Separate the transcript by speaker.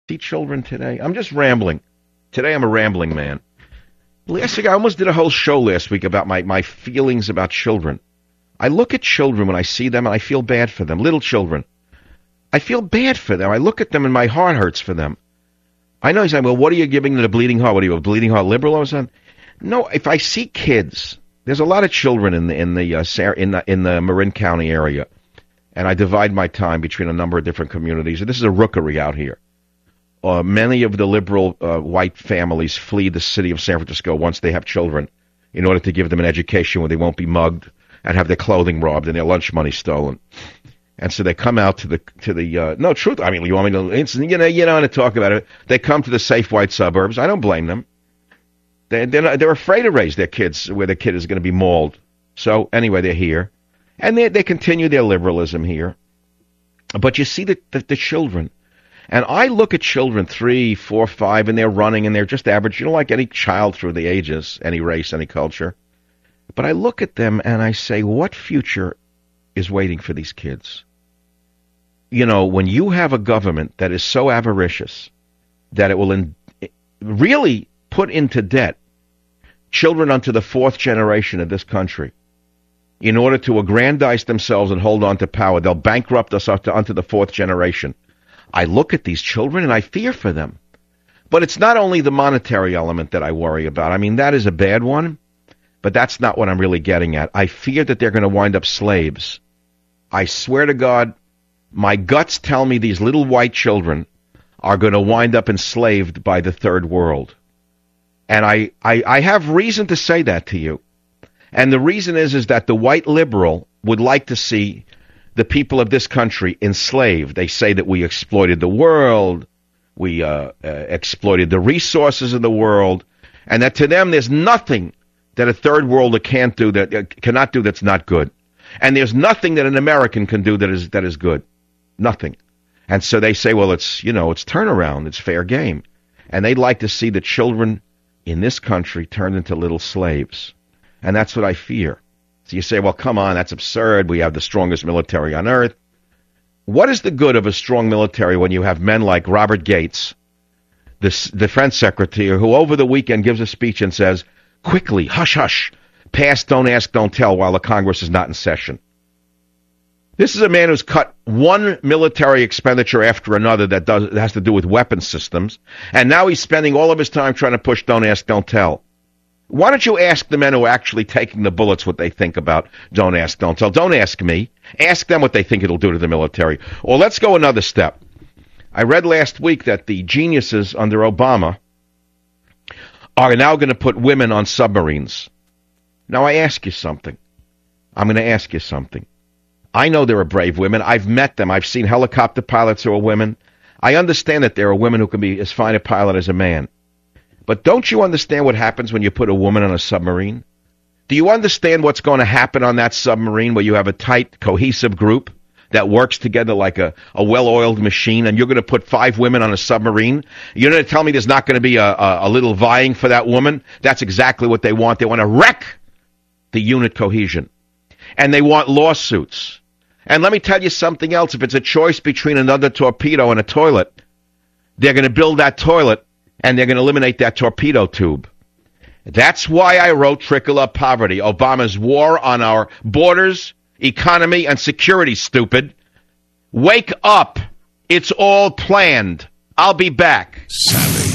Speaker 1: See children today. I'm just rambling. Today I'm a rambling man. Last week I almost did a whole show last week about my feelings about children. I look at children when I see them and I feel bad for them. Little children. I feel bad for them. I look at them and my heart hurts for them. I know he's saying, well, what are you giving to the bleeding heart? What are you, a bleeding heart liberal or something? No, if I see kids, there's a lot of children in the Marin County area, and I divide my time between a number of different communities. And this is a rookery out here. Many of the liberal white families flee the city of San Francisco once they have children in order to give them an education where they won't be mugged and have their clothing robbed and their lunch money stolen. And so they come out to the no, truth. I mean, you want me to, you know, to talk about it. They come to the safe white suburbs. I don't blame them. They're afraid to raise their kids where the kid is going to be mauled. So anyway, they're here. And they continue their liberalism here. But you see the children. And I look at children, 3, 4, 5, and they're running, and they're just average, like any child through the ages, any race, any culture. But I look at them and I say, what future is waiting for these kids? You know, when you have a government that is so avaricious that it will really put into debt children unto the 4th generation of this country in order to aggrandize themselves and hold on to power, they'll bankrupt us unto the 4th generation. I look at these children and I fear for them. But it's not only the monetary element that I worry about. I mean, that is a bad one, but that's not what I'm really getting at. I fear that they're going to wind up slaves. I swear to God, my guts tell me these little white children are going to wind up enslaved by the third world. And I have reason to say that to you. And the reason is that the white liberal would like to see the people of this country enslaved. They say that we exploited the world, we exploited the resources of the world, and that to them there's nothing that a third worlder cannot do that's not good. And there's nothing that an American can do that is good. Nothing. And so they say, well, it's turnaround, it's fair game. And they'd like to see the children in this country turned into little slaves. And that's what I fear. So you say, well, come on, that's absurd. We have the strongest military on earth. What is the good of a strong military when you have men like Robert Gates, the defense secretary, who over the weekend gives a speech and says, quickly, hush, hush, pass, don't ask, don't tell, while the Congress is not in session. This is a man who's cut one military expenditure after another that has to do with weapon systems, and now he's spending all of his time trying to push don't ask, don't tell. Why don't you ask the men who are actually taking the bullets what they think about don't ask, don't tell? Don't ask me. Ask them what they think it'll do to the military. Or let's go another step. I read last week that the geniuses under Obama are now going to put women on submarines. Now I ask you something. I'm going to ask you something. I know there are brave women. I've met them. I've seen helicopter pilots who are women. I understand that there are women who can be as fine a pilot as a man. But don't you understand what happens when you put a woman on a submarine? Do you understand what's going to happen on that submarine where you have a tight, cohesive group that works together like a well-oiled machine, and you're going to put 5 women on a submarine? You're going to tell me there's not going to be a little vying for that woman? That's exactly what they want. They want to wreck the unit cohesion. And they want lawsuits. And let me tell you something else. If it's a choice between another torpedo and a toilet, they're going to build that toilet, and they're going to eliminate that torpedo tube. That's why I wrote Trickle Up Poverty, Obama's war on our borders, economy, and security, stupid. Wake up. It's all planned. I'll be back.
Speaker 2: Savvy.